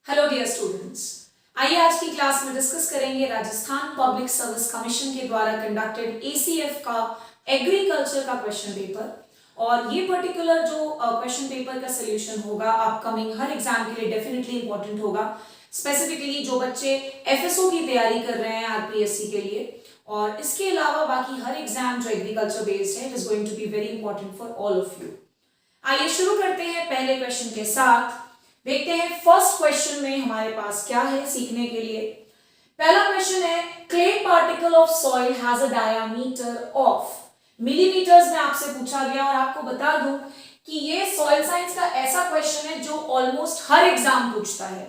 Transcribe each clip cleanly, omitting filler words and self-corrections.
Hello dear students, आइए आज की क्लास में डिस्कस करेंगे राजस्थान पब्लिक सर्विस कमीशन के द्वारा कंडक्टेड एसीएफ का एग्रीकल्चर का क्वेश्चन पेपर। और ये पर्टिकुलर जो क्वेश्चन पेपर का सोल्यूशन होगा अपकमिंग हर एग्जाम के लिए डेफिनेटली इंपॉर्टेंट होगा, स्पेसिफिकली जो बच्चे एफएसओ की तैयारी कर रहे हैं आरपीएससी के लिए, और इसके अलावा बाकी हर एग्जाम जो एग्रीकल्चर बेस्ड है it is going to be very important for all of you. आइए शुरू करते हैं पहले क्वेश्चन के साथ। देखते हैं फर्स्ट क्वेश्चन में हमारे पास क्या है सीखने के लिए। पहला क्वेश्चन है, clay particle of soil has a diameter of, millimetres में आपसे पूछा गया। और आपको बता दूं कि ये सॉइल साइंस का ऐसा क्वेश्चन है जो ऑलमोस्ट हर एग्जाम पूछता है।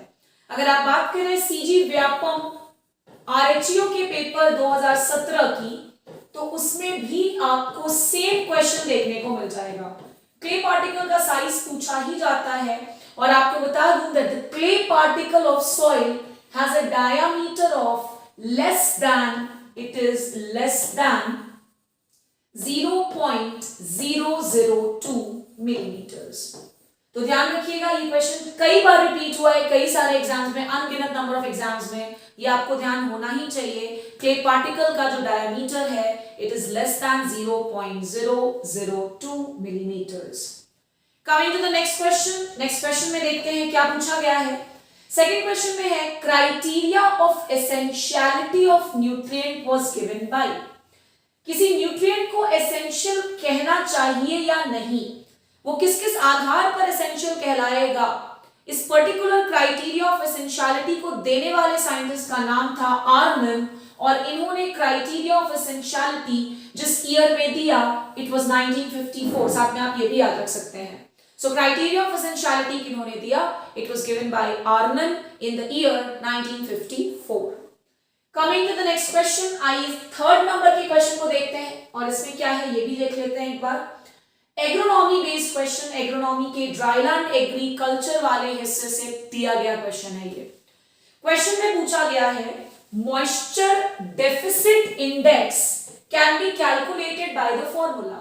अगर आप बात करें सीजी व्यापम आरएचईओ के पेपर 2017 की, तो उसमें भी आपको सेम क्वेश्चन देखने को मिल जाएगा। क्ले पार्टिकल का साइज पूछा ही जाता है, और आपको बता दूं that the clay particle of soil has a diameter of less than 0.002 millimetres. तो ध्यान रखिएगा, ये क्वेश्चन कई बार रिपीट हुआ है कई सारे एग्जाम्स में, अनगिनत नंबर ऑफ एग्जाम्स में। ये आपको ध्यान होना ही चाहिए। क्ले पार्टिकल का जो डायमीटर है it is less than 0.002 millimetres. Coming to the next question में देखते हैं क्या पूछा गया है। सेकंड क्वेश्चन में है, criteria of essentiality of nutrient was given by. किसी न्यूट्रिएंट को एसेंशियल कहना चाहिए या नहीं, वो किस किस आधार पर एसेंशियल कहलाएगा, इस पर्टिकुलर क्राइटेरिया ऑफ एसेंशियलिटी को देने वाले साइंटिस्ट का नाम था आर्नन। और इन्होंने क्राइटेरिया ऑफ एसेंशियलिटी जिस ईयर में दिया इट वाज 1954। साथ में आप ये भी याद रख सकते हैं। So criteria of essentiality किन्होंने दिया, it was given by Arnon in the year 1954. Coming to the next question, आइए थर्ड नंबर के क्वेश्चन को देखते हैं, और इसमें क्या है ये भी देख लेते हैं एक बार। एग्रोनॉमी बेस्ड क्वेश्चन, एग्रोनॉमी के ड्राईलैंड एग्रीकल्चर वाले हिस्से से दिया गया क्वेश्चन है ये। क्वेश्चन में पूछा गया है, moisture deficit index can be calculated by the formula.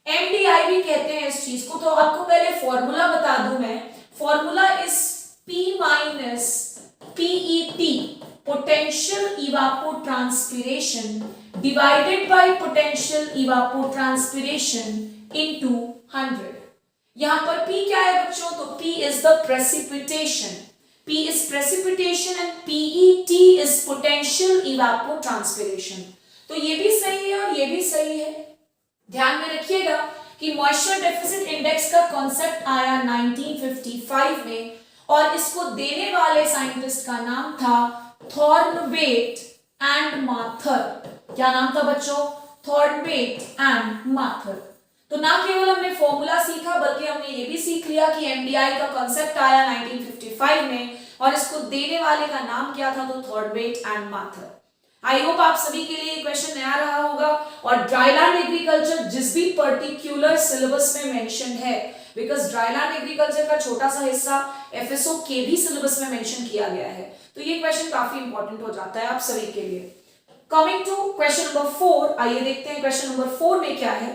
MDI भी कहते हैं इस चीज को, तो आपको पहले फॉर्मूला बता दूं मैं। Formula is P minus PET, potential evapotranspiration divided by potential evapotranspiration into 100। यहां पर P क्या है बच्चों, तो P is the precipitation, P is precipitation and PET is potential evapotranspiration. तो ये भी सही है और ये भी सही है। ध्यान में रखिएगा कि मॉइस्चर डेफिसिट इंडेक्स का कॉन्सेप्ट आया 1955 में, और इसको देने वाले साइंटिस्ट का नाम था थॉर्नवेट एंड माथर। क्या नाम था बच्चों, थॉर्नवेट एंड माथर। तो ना केवल हमने फॉर्मूला सीखा बल्कि हमने ये भी सीख लिया कि एमडीआई का कॉन्सेप्ट आया 1955 में, और इसको देने वाले का नाम क्या था, तो थॉर्नवेट एंड माथर। आई होप आप सभी के लिए क्वेश्चन नया रहा होगा। और ड्राईलैंड एग्रीकल्चर जिस भी पर्टिकुलर सिलेबस में मेंशन है, बिकॉज ड्राईलैंड एग्रीकल्चर का छोटा सा हिस्सा एफएसओ के भी सिलेबस में मेंशन किया गया है, तो ये क्वेश्चन काफी इंपॉर्टेंट हो जाता है आप सभी के लिए। कमिंग टू क्वेश्चन नंबर 4, आइए देखते हैं क्वेश्चन नंबर 4 में क्या है।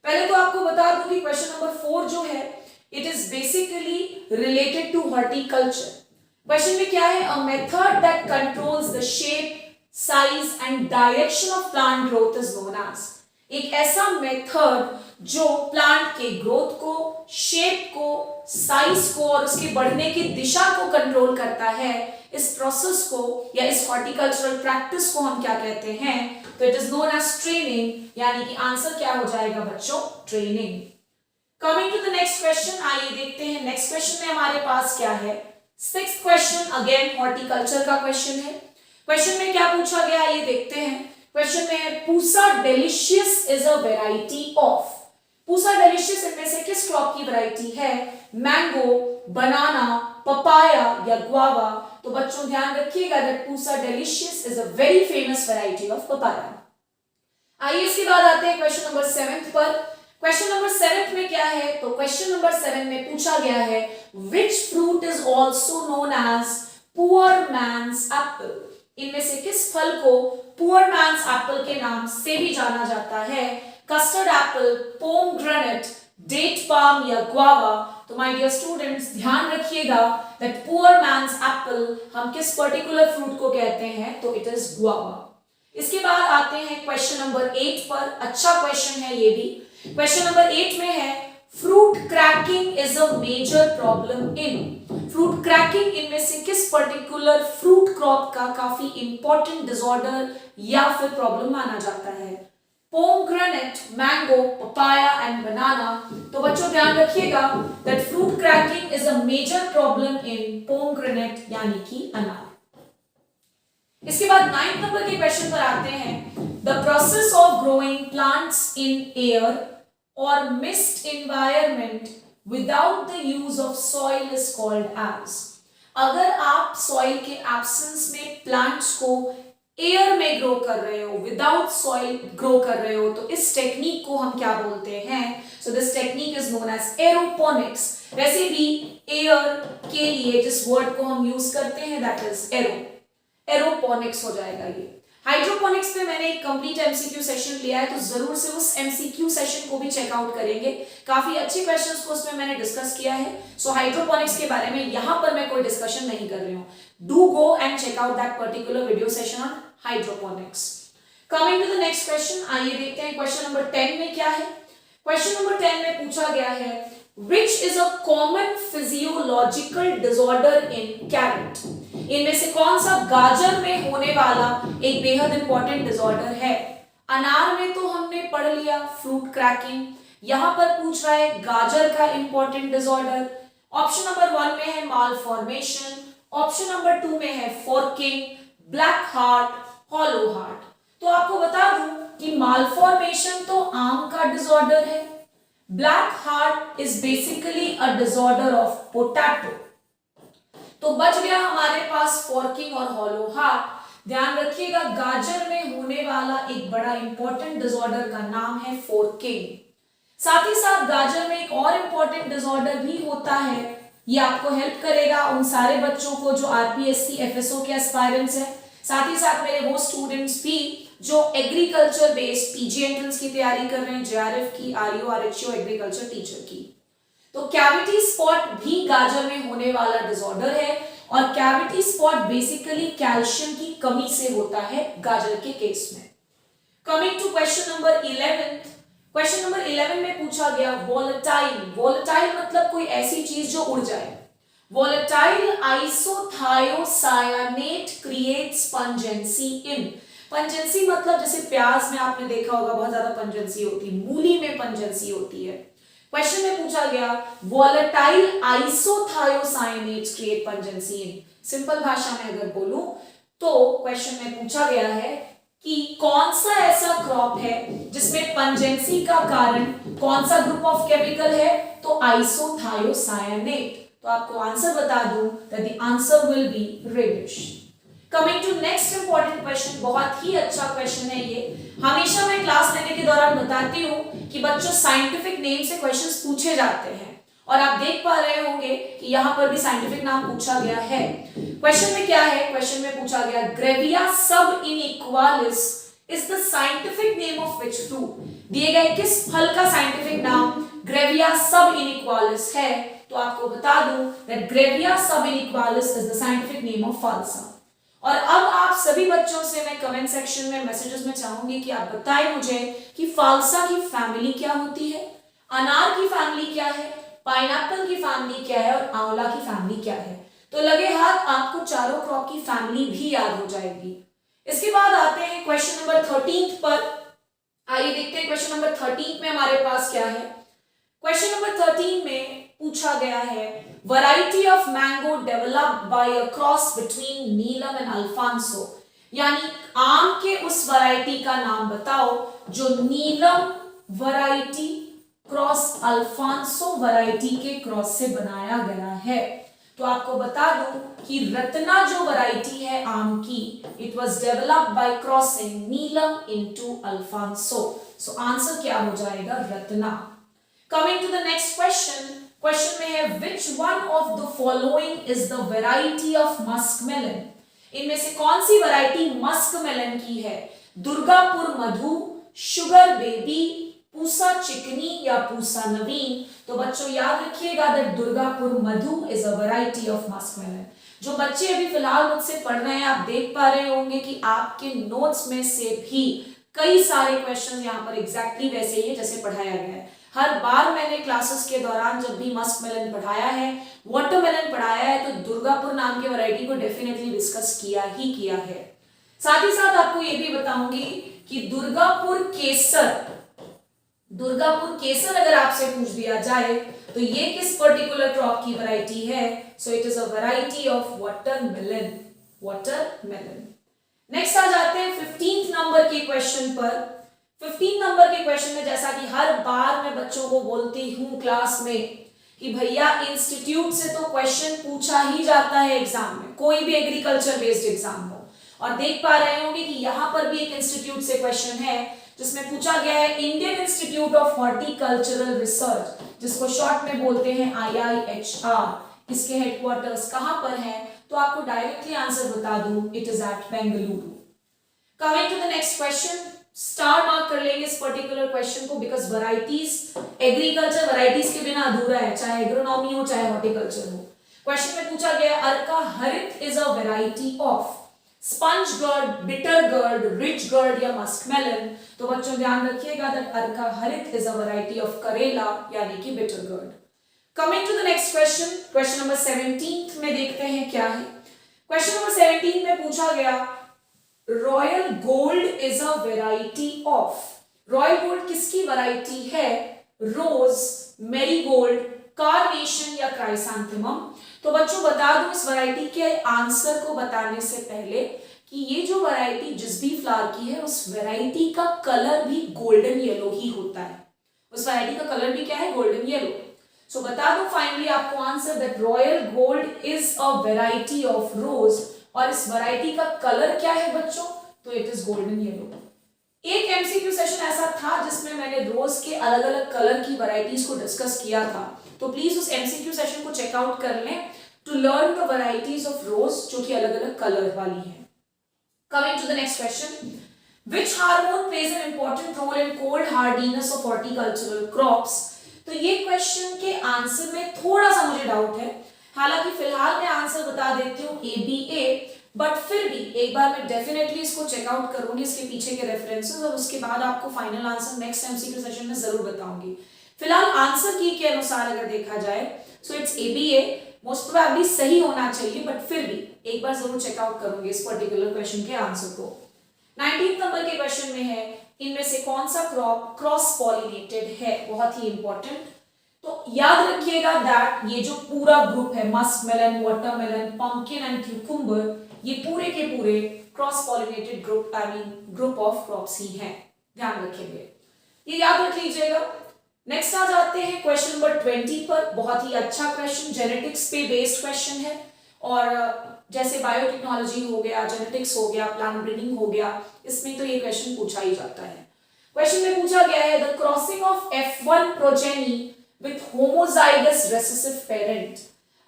पहले तो आपको बता दूं कि क्वेश्चन नंबर 4 जो है it is basically related to horticulture. Question में क्या है, a method that controls the shape, size and direction of plant growth is known as. एक ऐसा मेथड जो प्लांट के ग्रोथ को, शेप को, साइज को और उसके बढ़ने की दिशा को कंट्रोल करता है, इस प्रोसेस को या इस हॉर्टिकल्चरल प्रैक्टिस को हम क्या कहते हैं, तो it is known as training. यानी कि आंसर क्या हो जाएगा बच्चों, training. Coming to the next question, आइए देखते हैं नेक्स्ट क्वेश्चन में हमारे पास क्या है। सिक्स्थ क्वेश्चन अगेन हॉर्टिकल्चर का क्वेश्चन है। क्वेश्चन में क्या पूछा गया ये देखते हैं। क्वेश्चन में है, Pusa delicious is a variety of. Pusa delicious इनमें से किस क्रॉप की वैरायटी है, मैंगो, बनाना, पपाया या गुआवा। तो बच्चों ध्यान रखिएगा that Pusa delicious is a very famous variety of papaya. आइए इसके बाद आते हैं क्वेश्चन नंबर 7 पर। क्वेश्चन नंबर 7 में क्या है, तो क्वेश्चन नंबर 7 में पूछा गया है, which fruit is also known as poor man's apple. इनमें से किस फल को पुअर मैन्स एप्पल के नाम से भी जाना जाता है, custard apple, pomegranate, date palm या गुआवा। तो माय डियर स्टूडेंट्स ध्यान रखिएगा दैट पुअर मैन्स एप्पल हम किस पर्टिकुलर फ्रूट को कहते हैं, तो इट इज गुआवा। इसके बाद आते हैं क्वेश्चन नंबर 8 पर। अच्छा क्वेश्चन है ये भी। क्वेश्चन नंबर 8 में है fruit cracking is a major problem in. Fruit cracking इनमें से किस पर्टिकुलर फ्रूट क्रॉप का काफी इंपॉर्टेंट डिसऑर्डर या फिर प्रॉब्लम माना जाता है? Pomegranate, mango, papaya and banana. तो बच्चों ध्यान रखिएगा that fruit cracking is a major problem in pomegranate यानी कि अनार। इसके बाद 9th नंबर के क्वेश्चन पर आते हैं। The process of growing plants in air और mist environment without the use of soil is called as. अगर आप सॉइल के एब्सेंस में प्लांट्स को एयर में ग्रो कर रहे हो, विदाउट सॉइल ग्रो कर रहे हो, तो इस टेक्निक को हम क्या बोलते हैं? So this technique is known as aeroponics. वैसे भी एयर के लिए जिस वर्ड को हम यूज करते हैं दैट इज एरोपोनिक्स हो जाएगा ये। हाइड्रोपोनिक्स पे मैंने एक कंप्लीट एमसीक्यू सेशन लिया है, तो जरूर से उस एमसीक्यू सेशन को भी चेकआउट करेंगे। काफी अच्छे क्वेश्चंस को उसमें मैंने डिस्कस किया है। सो हाइड्रोपोनिक्स के बारे में यहां पर मैं कोई डिस्कशन नहीं कर रही हूं। Do go and check out that particular video session on hydroponics. Coming to the next question, आइए देखते हैं क्वेश्चन नंबर 10 में क्या है। क्वेश्चन नंबर 10 में पूछा गया है Which is a common physiological disorder in carrot? इनमें से कौन सा गाजर में होने वाला एक बेहद इंपॉर्टेंट डिसऑर्डर है? अनार में तो हमने पढ़ लिया फ्रूट क्रैकिंग, यहां पर पूछ रहा है गाजर का इंपॉर्टेंट डिसऑर्डर। ऑप्शन नंबर 1 में है मालफॉर्मेशन, ऑप्शन नंबर 2 में है forking, black heart, hollow heart. तो आपको बता दूं कि मालफॉर्मेशन तो आम का डिसऑर्डर है, black heart is basically a disorder of potato. तो बच गया हमारे पास फोर्किंग और हॉलो हार्ट। ध्यान रखिएगा गाजर में होने वाला एक बड़ा इंपॉर्टेंट डिसऑर्डर का नाम है फोर्किंग। साथ ही साथ गाजर में एक और इंपॉर्टेंट डिसऑर्डर भी होता है, ये आपको हेल्प करेगा उन सारे बच्चों को जो आरपीएससी एफएसओ के एस्पायरेंट्स हैं, साथ ही साथ मेरे वो स्टूडेंट्स भी जो एग्रीकल्चर बेस्ड पीजी एंट्रेंस की तैयारी कर रहे हैं, जेआरएफ की, आरयू आरएचओ एग्रीकल्चर टीचर की। तो कैविटी स्पॉट भी गाजर में होने वाला डिसऑर्डर है, और कैविटी स्पॉट बेसिकली कैल्शियम की कमी से होता है गाजर के केस में। Coming to question number 11। Question number 11 में पूछा गया वोलेटाइल। वोलेटाइल मतलब कोई ऐसी चीज जो उड़ जाए। वोलेटाइल आइसोथायोसायानेट क्रिएट्स पंजेंसी इन। पंजेंसी मतलब जैसे प्याज में आपने देखा होगा बहुत ज्यादा पंजेंसी होती है, मूली में पंजेंसी होती है। क्वेश्चन में पूछा गया वोलेटाइल आइसोथायोसायनेट्स क्रिएट पंजेंसी इन। सिंपल भाषा में अगर बोलूं तो क्वेश्चन में पूछा गया है कि कौन सा ऐसा क्रॉप है जिसमें पंजेंसी का कारण कौन सा ग्रुप ऑफ केमिकल है, तो आइसोथायोसायनेट। तो आपको आंसर बता दूं that the answer will be radish. Coming to next important question, बहुत ही अच्छा क्वेश्चन है ये। हमेशा मैं क्लास लेने के दौरान बताती हूँ कि बच्चों साइंटिफिक नेम से क्वेश्चंस पूछे जाते हैं, और आप देख पा रहे होंगे कि यहाँ पर भी साइंटिफिक नाम पूछा गया है। क्वेश्चन में क्या है? क्वेश्चन में पूछा गया Grewia sub inaequalis is the scientific name of which fruit. दिए गए किस फल का साइंटिफिक नाम ग्रेविया सब इनइक्वालिस है? तो आपको बता दूं that Grewia sub inaequalis is the scientific name of phalsa. और अब आप सभी बच्चों से मैं कमेंट सेक्शन में मैसेजेस में चाहूंगी कि आप बताएं मुझे कि फाल्सा की फैमिली क्या होती है, अनार की फैमिली क्या है, पाइनएप्पल की फैमिली क्या है, और आंवला की फैमिली क्या है। तो लगे हाथ आपको चारों क्रॉप की फैमिली भी याद हो जाएगी। इसके बाद आते हैं क्वेश्चन नंबर 13 पर। आइए देखते हैं क्वेश्चन नंबर 13 में हमारे पास क्या है। क्वेश्चन नंबर 13 में पूछा गया है variety of mango developed by a cross between Neelam and Alphonso, यानी आम के उस वैरायटी का नाम बताओ जो Neelam variety cross Alphonso variety के क्रॉस से बनाया गया है। तो आपको बता दूं कि रत्ना जो वैरायटी है आम की, it was developed by crossing Neelam into Alphonso. So answer क्या हो जाएगा? Ratna. Coming to the next question. Question में है which one of the following is the variety of muskmelon? इनमें से कौन सी वैरायटी मस्क मेलन की है? दुर्गापुर मधु, शुगर बेबी, पूसा चिकनी या पूसा नवीन, तो बच्चों याद रखिएगा that Durgapur Madhu is a variety of musk melon. जो बच्चे अभी फिलहाल मुझसे पढ़ रहे हैं, आप देख पा रहे होंगे कि आपके नोट्स में से भी कई सारे क्वेश्चन यहाँ पर एग्जैक्टली वैसे ही है जैसे पढ़ाया गया है। हर बार मैंने क्लासेस के दौरान जब भी मस्क मेलन पढ़ाया है, वाटरमेलन पढ़ाया है, तो दुर्गापुर नाम की वैरायटी को डेफिनेटली डिस्कस किया ही किया है। साथ ही साथ आपको ये भी बताऊंगी कि दुर्गापुर केसर अगर आपसे पूछ दिया जाए तो ये किस पर्टिकुलर क्रॉप की वैरायटी है? So it is a variety of watermelon. Next आ जाते हैं 15th नंबर के क्वेश्चन पर। 15 नंबर के क्वेश्चन में जैसा कि हर बार मैं बच्चों को बोलती हूं क्लास में कि भैया इंस्टीट्यूट से तो क्वेश्चन पूछा ही जाता है एग्जाम में, कोई भी एग्रीकल्चर बेस्ड एग्जाम हो। और देख पा रहे होंगे कि यहां पर भी एक इंस्टीट्यूट से क्वेश्चन है जिसमें पूछा गया है Indian institute of horticultural research, जिसको शॉर्ट में बोलते हैं IIHR। इसके हेडक्वार्टर्स कहां पर हैं? तो आपको डायरेक्टली आंसर बता दूं, it is at Bengaluru. Coming to the next question, star mark कर लेंगे इस पर्टिकुलर क्वेश्चन को, बिकॉज वैरायटीज, एग्रीकल्चर वैरायटीज के बिना अधूरा है, चाहे एग्रोनॉमी हो चाहे हॉर्टिकल्चर हो। क्वेश्चन में पूछा गया Arka Harit is a variety of sponge gourd, bitter gourd, ridge gourd या मस्कमेलन। तो बच्चों ध्यान रखिएगा that Arka Harit is a variety of karela यानी कि bitter gourd. Coming to the next question, question number 17 में देखते हैं क्या है। क्वेश्चन नंबर 17 में पूछा गया royal gold is a variety of, royal gold किसकी वैरायटी है? रोज, मेरीगोल्ड, कार्नेशन या क्राइसैंथेमम। तो बच्चों बता दूं इस वैरायटी के आंसर को बताने से पहले कि ये जो वैरायटी जिस भी फ्लावर की है उस वैरायटी का कलर भी गोल्डन येलो ही होता है। उस वैरायटी का कलर भी क्या है? Golden yellow. सो बता दूं फाइनली आपको answer that royal gold is a variety of रोज, और इस वैरायटी का कलर क्या है बच्चों? तो इट इज गोल्डन येलो। एक एमसीक्यू सेशन ऐसा था जिसमें मैंने रोज के अलग अलग कलर की वैरायटीज को डिस्कस किया था, तो प्लीज उस एमसीक्यू सेशन को चेकआउट कर लें to learn the varieties of rose जो कि अलग अलग कलर वाली है। Coming to the next question, which hormone plays an important role in cold hardiness of horticultural crops? तो ये क्वेश्चन के आंसर में थोड़ा सा मुझे डाउट है, हालांकि फिलहाल मैं आंसर बता देती हूँ ABA, बट फिर भी एक बार मैं डेफिनेटली इसको चेकआउट करूंगी, इसके पीछे के रेफरेंसेस, और उसके बाद आपको final answer next MCQ session में जरूर बताऊंगी। फिलहाल आंसर की के अनुसार अगर देखा जाए so it's ABA, most probably सही होना चाहिए, बट फिर भी एक बार जरूर चेकआउट करूंगी इस पर्टिकुलर क्वेश्चन के आंसर को। 19 नंबर के क्वेश्चन में है इनमें से कौन सा क्रॉप क्रॉस पॉलिनेटेड है? बहुत ही इंपॉर्टेंट। तो याद रखिएगा दैट ये जो पूरा ग्रुप है muskmelon, watermelon, pumpkin and cucumber, ये पूरे के पूरे cross pollinated group, I mean group of crops ही हैं, ध्यान रखेंगे, ये याद रख लीजिएगा। नेक्स्ट आ जाते हैं क्वेश्चन नंबर 20 पर। बहुत ही अच्छा क्वेश्चन, जेनेटिक्स पे बेस्ड क्वेश्चन है, और जैसे बायोटेक्नोलॉजी हो गया, जेनेटिक्स हो गया, प्लांट ब्रीडिंग हो गया, इसमें तो ये क्वेश्चन पूछा ही जाता है। क्वेश्चन में पूछा गया है the crossing of F1 progeny with homozygous recessive parent.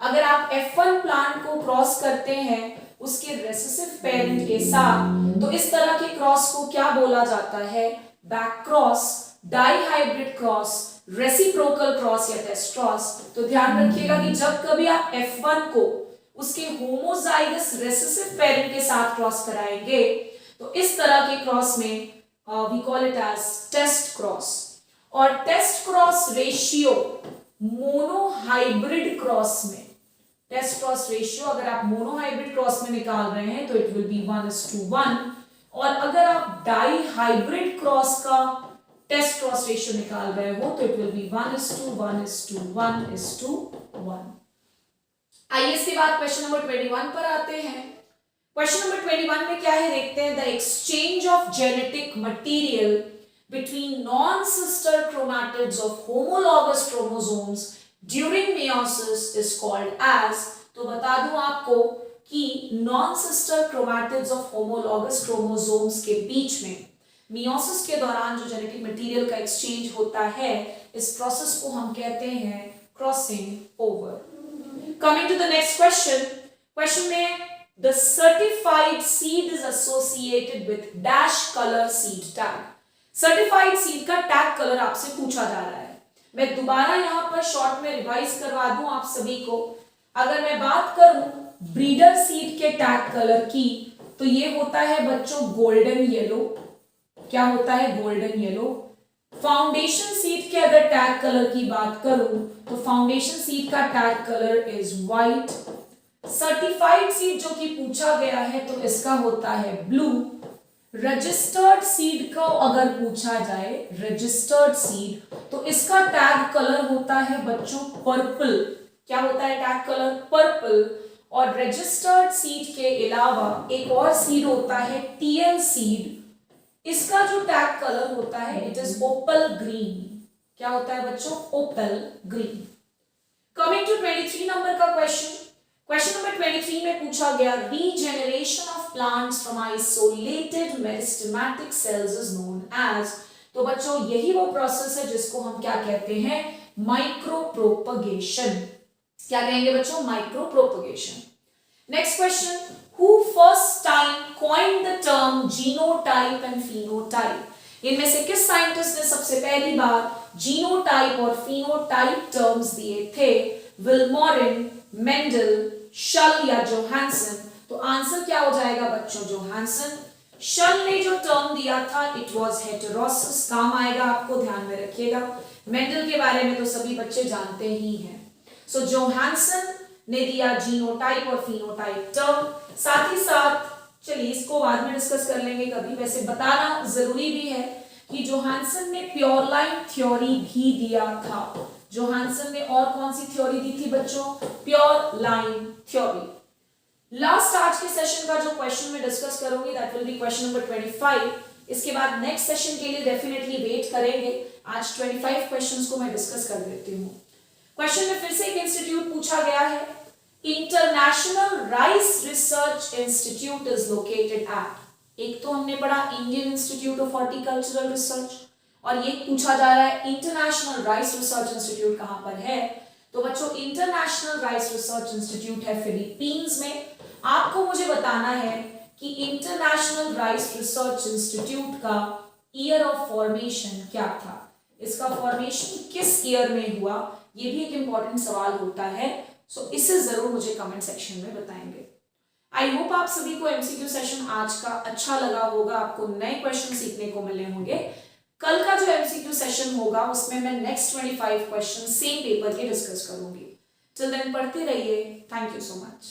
अगर आप F1 प्लांट को क्रॉस करते हैं उसके रेसेसिव पेरेंट के साथ, तो इस तरह के क्रॉस को क्या बोला जाता है? Back cross, dihybrid cross, reciprocal cross या टेस्ट क्रॉस। तो ध्यान रखिएगा कि जब कभी आप F1 को उसके होमोजाइगस रेसेसिव पेरेंट के साथ क्रॉस कराएंगे तो इस तरह के क्रॉस में we call it as test cross. और test cross ratio monohybrid cross में, टेस्ट क्रॉस रेशियो अगर आप मोनोहाइब्रिड क्रॉस में निकाल रहे हैं तो इट विल बी 1:1, और अगर आप डाइहाइब्रिड क्रॉस का टेस्ट क्रॉस रेशियो निकाल रहे हो तो इट विल बी 1:1:1:1। आइए इसके बाद क्वेश्चन नंबर 21 पर आते हैं। क्वेश्चन नंबर 21 में क्या है देखते हैं। The exchange of genetic material between non sister chromatids of homologous chromosomes during meiosis is called as. तो बता दूं आपको कि non sister chromatids of homologous chromosomes के बीच में मियोसिस के दौरान जो जेनेटिक मटेरियल का एक्सचेंज होता है, इस प्रोसेस को हम कहते हैं crossing over. Coming to the next question. Question में the certified seed is associated with dash color seed tag. Certified seed का टैग कलर आपसे पूछा जा रहा है। मैं दोबारा यहां पर शॉर्ट में रिवाइज करवा दूं आप सभी को। अगर मैं बात करूं ब्रीडर सीड के टैग कलर की, तो ये होता है बच्चों गोल्डन येलो। क्या होता है? Golden yellow. फाउंडेशन सीड के अगर टैग कलर की बात करूं तो फाउंडेशन सीड का tag colour is white. Certified seed जो कि पूछा गया है तो इसका होता है ब्लू। रजिस्टर्ड सीड को अगर पूछा जाए, रजिस्टर्ड सीड, तो इसका टैग कलर होता है बच्चों पर्पल। क्या होता है टैग कलर? पर्पल। और रजिस्टर्ड सीड के अलावा एक और सीड होता है टीएल सीड। इसका जो टैग कलर होता है इट इज ओपल ग्रीन। क्या होता है बच्चों? Opal green. Coming to 23 number का क्वेश्चन। क्वेश्चन नंबर 23 में पूछा गया regeneration of plants from isolated meristematic cells is known as. तो बच्चों यही वो प्रोसेस है जिसको हम क्या कहते हैं? Micro propagation. क्या कहेंगे बच्चों? Micro propagation. Next question, who first time coined the term genotype and phenotype. इनमें से किस साइंटिस्ट ने सबसे पहली बार जीनोटाइप और फिनोटाइप टर्म्स दिए थे? विल्मोरिन, मेंडल, शल या जोहानसन? तो आंसर क्या हो जाएगा बच्चों? जोहानसन। शल ने जो टर्म दिया था इट वाज हेटेरोसिस, काम आएगा आपको, ध्यान में रखिएगा। मेंडल के बारे में तो सभी बच्चे जानते ही हैं। सो जोहानसन ने दिया जीनोटाइप और फिनोटाइप टर्म। साथ ही साथ चलिए इसको बाद में डिस्कस कर लेंगे कभी। वैसे बताना जरूरी भी है कि जोहानसन ने प्योर लाइन थ्योरी भी दिया था। जोहानसन ने और कौन सी थ्योरी दी थी बच्चों? Pure line theory. लास्ट आज के सेशन का जो क्वेश्चन मैं डिस्कस करूंगी that will be question number 25। इसके बाद नेक्स्ट सेशन के लिए डेफिनेटली वेट करेंगे। आज 25 क्वेश्चंस को मैं डिस्कस कर देती हूँ। क्वेश्चन में फिर से एक इंस्टीट्यूट पूछा गया है। International rice research institute is located at. एक तो हमने पढ़ा Indian institute of horticultural research, और ये पूछा जा रहा है इंटरनेशनल राइस रिसर्च इंस्टीट्यूट कहां पर है। तो बच्चों इंटरनेशनल राइस रिसर्च इंस्टीट्यूट है फिलीपींस में। आपको मुझे बताना है कि इंटरनेशनल राइस रिसर्च इंस्टीट्यूट का ईयर ऑफ फॉर्मेशन क्या था। इसका फॉर्मेशन किस ईयर में हुआ, ये भी एक इंपॉर्टेंट सवाल होता है। सो इसे जरूर मुझे कमेंट सेक्शन में बताएंगे। आई होप आप सभी को एमसीक्यू सेशन आज का अच्छा लगा होगा, आपको नए क्वेश्चन सीखने को मिले होंगे। कल का जो एमसीक्यू सेशन होगा उसमें मैं नेक्स्ट 25 क्वेश्चन सेम पेपर के डिस्कस करूंगी। टिल देन पढ़ते रहिए। Thank you so much.